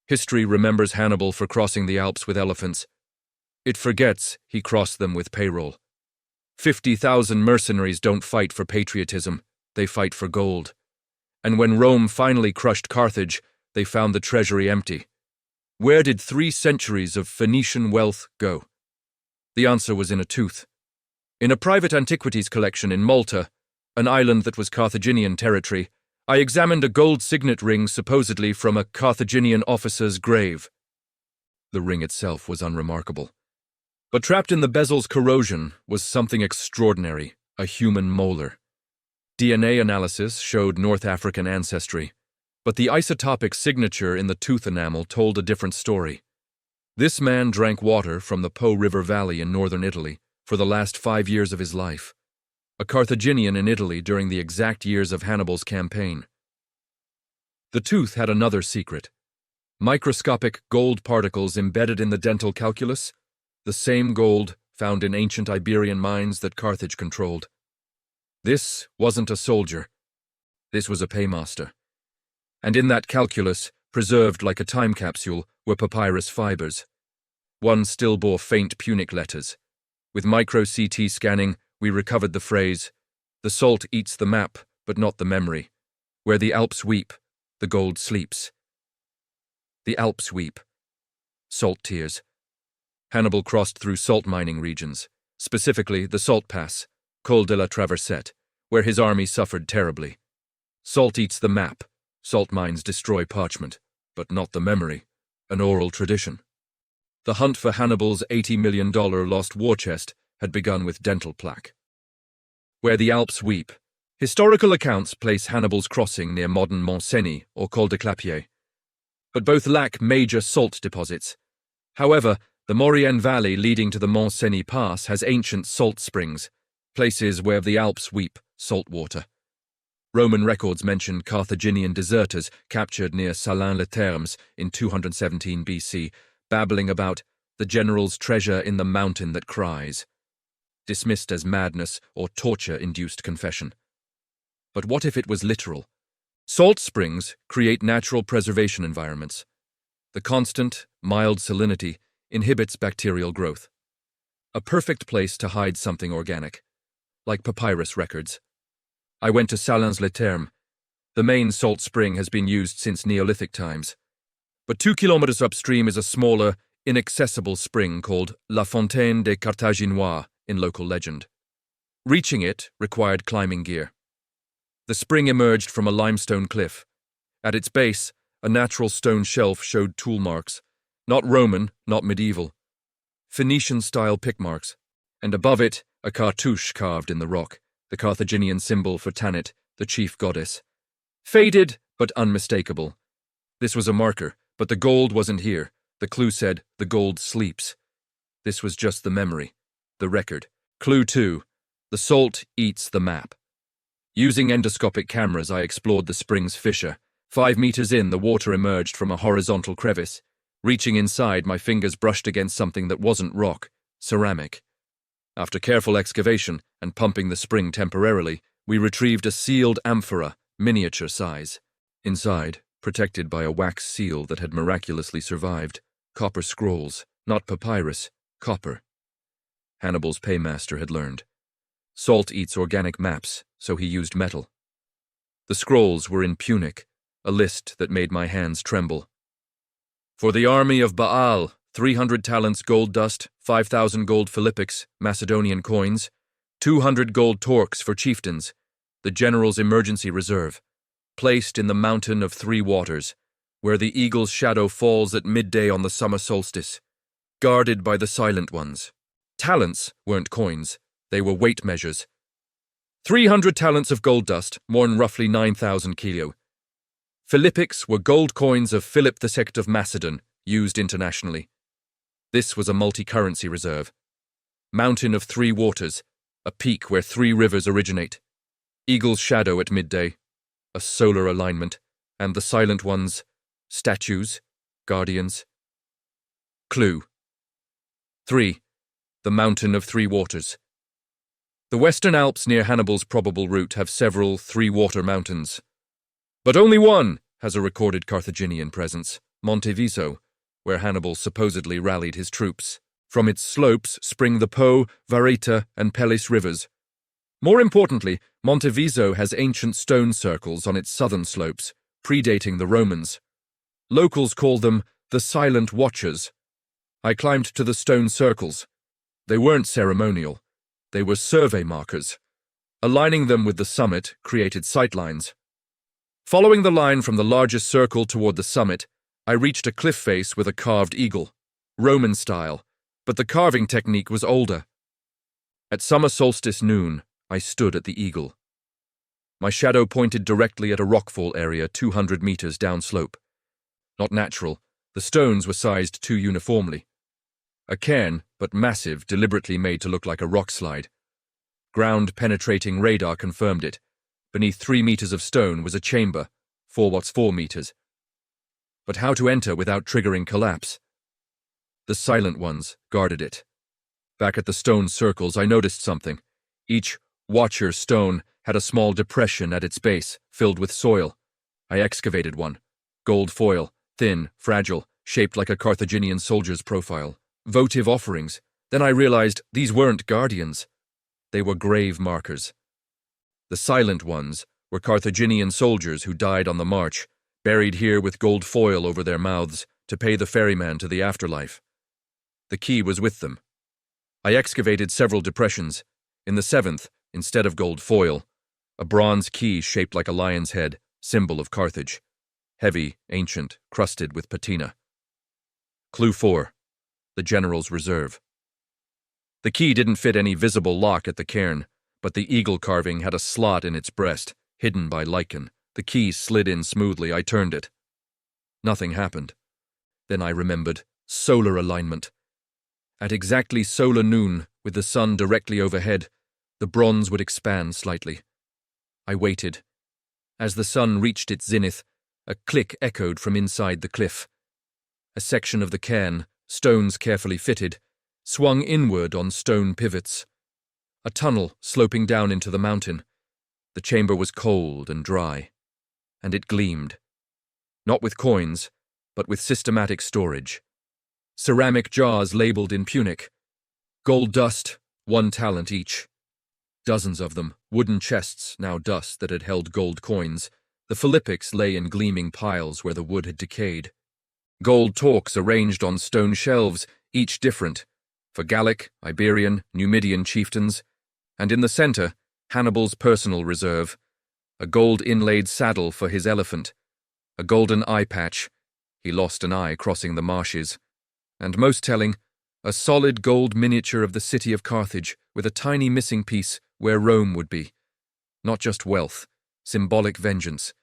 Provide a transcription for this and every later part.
History remembers Hannibal for crossing the Alps with elephants. It forgets he crossed them with payroll. 50,000 mercenaries don't fight for patriotism, they fight for gold. And when Rome finally crushed Carthage, they found the treasury empty. Where did 3 centuries of Phoenician wealth go? The answer was in a tooth. In a private antiquities collection in Malta, an island that was Carthaginian territory, I examined a gold signet ring supposedly from a Carthaginian officer's grave. The ring itself was unremarkable. But trapped in the bezel's corrosion was something extraordinary, a human molar. DNA analysis showed North African ancestry, but the isotopic signature in the tooth enamel told a different story. This man drank water from the Po River Valley in northern Italy for the last 5 years of his life, a Carthaginian in Italy during the exact years of Hannibal's campaign. The tooth had another secret: microscopic gold particles embedded in the dental calculus, the same gold found in ancient Iberian mines that Carthage controlled. This wasn't a soldier. This was a paymaster. And in that calculus, preserved like a time capsule, were papyrus fibers. One still bore faint Punic letters. With micro-CT scanning, we recovered the phrase, "The salt eats the map, but not the memory. Where the Alps weep, the gold sleeps." The Alps weep. Salt tears. Hannibal crossed through salt mining regions, specifically the Salt Pass, Col de la Traversette, where his army suffered terribly. Salt eats the map. Salt mines destroy parchment, but not the memory, an oral tradition. The hunt for Hannibal's $80 million lost war chest had begun with dental plaque. Where the Alps weep, historical accounts place Hannibal's crossing near modern Mont-Cenis or Col de Clapier, but both lack major salt deposits. However, the Maurienne Valley leading to the Mont-Cenis Pass has ancient salt springs, places where the Alps weep salt water. Roman records mention Carthaginian deserters captured near Salins-les-Thermes in 217 BC, babbling about the general's treasure in the mountain that cries, dismissed as madness or torture-induced confession. But what if it was literal? Salt springs create natural preservation environments. The constant, mild salinity inhibits bacterial growth. A perfect place to hide something organic, like papyrus records. I went to Salins-les-Thermes. The main salt spring has been used since Neolithic times. But 2 kilometers upstream is a smaller, inaccessible spring called La Fontaine des Carthaginois in local legend. Reaching it required climbing gear. The spring emerged from a limestone cliff. At its base, a natural stone shelf showed tool marks, not Roman, not medieval. Phoenician-style pick marks, and above it, a cartouche carved in the rock, the Carthaginian symbol for Tanit, the chief goddess. Faded, but unmistakable. This was a marker, but the gold wasn't here. The clue said, "The gold sleeps." This was just the memory, the record. Clue 2, the salt eats the map. Using endoscopic cameras, I explored the spring's fissure. 5 meters in, the water emerged from a horizontal crevice. Reaching inside, my fingers brushed against something that wasn't rock, ceramic. After careful excavation and pumping the spring temporarily, we retrieved a sealed amphora, miniature size. Inside, protected by a wax seal that had miraculously survived, copper scrolls, not papyrus, copper. Hannibal's paymaster had learned. Salt eats organic maps, so he used metal. The scrolls were in Punic, a list that made my hands tremble. For the army of Baal, 300 talents gold dust, 5,000 gold philippics, Macedonian coins, 200 gold torques for chieftains, the general's emergency reserve, placed in the mountain of 3 waters, where the eagle's shadow falls at midday on the summer solstice, guarded by the silent ones. Talents weren't coins, they were weight measures. 300 talents of gold dust, worn roughly 9,000 kilo. Philippics were gold coins of Philip II of Macedon, used internationally. This was a multi-currency reserve. Mountain of 3 waters, a peak where 3 rivers originate. Eagle's shadow at midday, a solar alignment, and the silent ones, statues, guardians. Clue 3. The Mountain of 3 Waters. The Western Alps near Hannibal's probable route have several 3-water mountains. But only one has a recorded Carthaginian presence, Monteviso, where Hannibal supposedly rallied his troops. From its slopes spring the Po, Vareta, and Pellis rivers. More importantly, Monteviso has ancient stone circles on its southern slopes, predating the Romans. Locals call them the Silent Watchers. I climbed to the stone circles. They weren't ceremonial. They were survey markers. Aligning them with the summit created sightlines. Following the line from the largest circle toward the summit, I reached a cliff face with a carved eagle, Roman style, but the carving technique was older. At summer solstice noon, I stood at the eagle. My shadow pointed directly at a rockfall area 200 meters downslope. Not natural, the stones were sized too uniformly. A cairn, but massive, deliberately made to look like a rock slide. Ground-penetrating radar confirmed it. Beneath 3 meters of stone was a chamber, 4 meters. But how to enter without triggering collapse? The Silent Ones guarded it. Back at the stone circles, I noticed something. Each Watcher stone had a small depression at its base, filled with soil. I excavated one. Gold foil, thin, fragile, shaped like a Carthaginian soldier's profile. Votive offerings. Then I realized these weren't guardians. They were grave markers. The Silent Ones were Carthaginian soldiers who died on the march, buried here with gold foil over their mouths to pay the ferryman to the afterlife. The key was with them. I excavated several depressions. In the 7th, instead of gold foil, a bronze key shaped like a lion's head, symbol of Carthage. Heavy, ancient, crusted with patina. Clue 4. The General's Reserve. The key didn't fit any visible lock at the cairn, but the eagle carving had a slot in its breast, hidden by lichen. The key slid in smoothly. I turned it. Nothing happened. Then I remembered. Solar alignment. At exactly solar noon, with the sun directly overhead, the bronze would expand slightly. I waited. As the sun reached its zenith, a click echoed from inside the cliff. A section of the cairn, stones carefully fitted, swung inward on stone pivots. A tunnel sloping down into the mountain. The chamber was cold and dry, and it gleamed. Not with coins, but with systematic storage. Ceramic jars labeled in Punic. Gold dust, 1 talent each. Dozens of them, wooden chests, now dust, that had held gold coins. The philippics lay in gleaming piles where the wood had decayed. Gold torques arranged on stone shelves, each different, for Gallic, Iberian, Numidian chieftains, and in the center, Hannibal's personal reserve, a gold-inlaid saddle for his elephant, a golden eye patch, he lost an eye crossing the marshes, and most telling, a solid gold miniature of the city of Carthage with a tiny missing piece where Rome would be. Not just wealth, symbolic vengeance,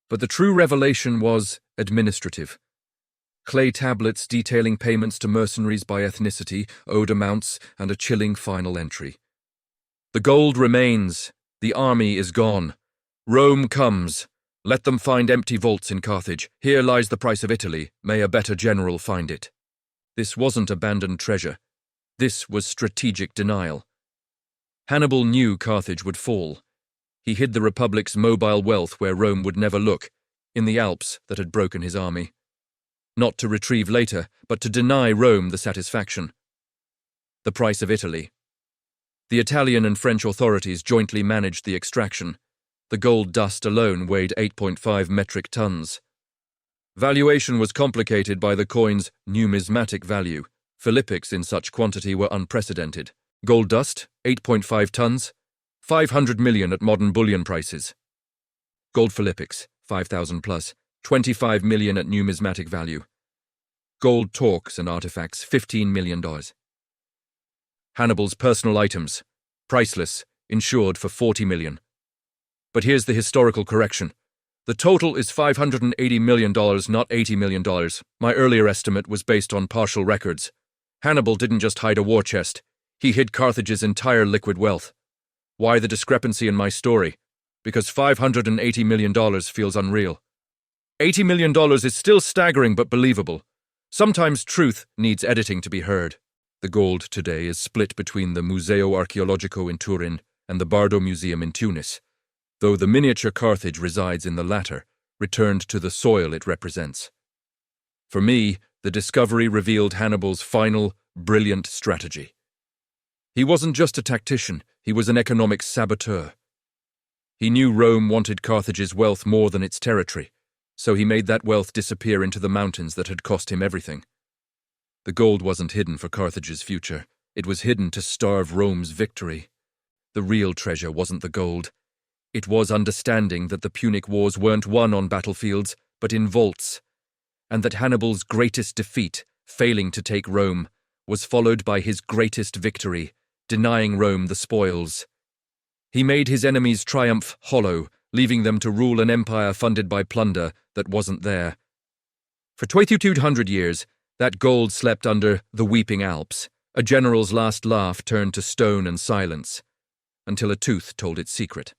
but the true revelation was administrative. Clay tablets detailing payments to mercenaries by ethnicity, owed amounts, and a chilling final entry. The gold remains, the army is gone. Rome comes. Let them find empty vaults in Carthage. Here lies the price of Italy. May a better general find it. This wasn't abandoned treasure. This was strategic denial. Hannibal knew Carthage would fall. He hid the Republic's mobile wealth where Rome would never look, in the Alps that had broken his army. Not to retrieve later, but to deny Rome the satisfaction. The price of Italy. The Italian and French authorities jointly managed the extraction. The gold dust alone weighed 8.5 metric tons. Valuation was complicated by the coin's numismatic value. Philippics in such quantity were unprecedented. Gold dust, 8.5 tons, 500 million at modern bullion prices. Gold Philippics, 5,000 plus, 25 million at numismatic value. Gold torques and artifacts, $15 million. Hannibal's personal items, priceless, insured for 40 million. But here's the historical correction. The total is $580 million, not $80 million. My earlier estimate was based on partial records. Hannibal didn't just hide a war chest. He hid Carthage's entire liquid wealth. Why the discrepancy in my story? Because $580 million feels unreal. $80 million is still staggering but believable. Sometimes truth needs editing to be heard. The gold today is split between the Museo Archeologico in Turin and the Bardo Museum in Tunis, though the miniature Carthage resides in the latter, returned to the soil it represents. For me, the discovery revealed Hannibal's final, brilliant strategy. He wasn't just a tactician, he was an economic saboteur. He knew Rome wanted Carthage's wealth more than its territory, so he made that wealth disappear into the mountains that had cost him everything. The gold wasn't hidden for Carthage's future, it was hidden to starve Rome's victory. The real treasure wasn't the gold. It was understanding that the Punic Wars weren't won on battlefields, but in vaults, and that Hannibal's greatest defeat, failing to take Rome, was followed by his greatest victory, denying Rome the spoils. He made his enemies' triumph hollow, leaving them to rule an empire funded by plunder that wasn't there. For 2,200 years, that gold slept under the weeping Alps. A general's last laugh turned to stone and silence, until a tooth told its secret.